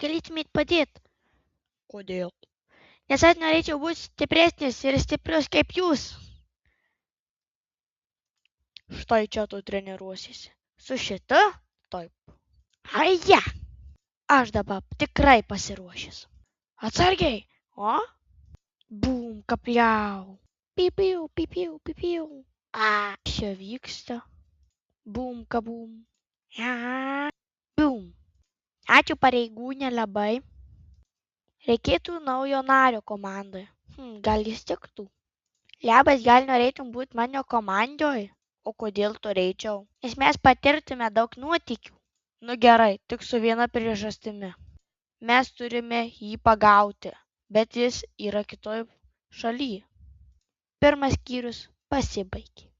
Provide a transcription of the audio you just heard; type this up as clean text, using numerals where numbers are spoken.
negalėtumėt padėti? Kodėl? Nes aš norėčiau būti stipresnis ir stiprius kaip jūs. Štai čia tu treniruosiesi. Su šitu? Taip. Aja! Aš dabar tikrai pasiruošęs. Atsargiai. O? Bum, kapliau. Pipiu, pipiu, pipiu. Čia vyksta. Bum, kabum. Bum. Ačiū pareigūnė labai. Reikėtų naujo nario komandai. Gal jis tiktų? Labas, gal norėtum būti mano komandoje? O kodėl turėčiau? Nes mes patirtume daug nuotykių. Nu gerai, tik su viena priežastimi. Mes turime jį pagauti, bet jis yra kitoj šaly. Pirmas skyrius pasibaigė.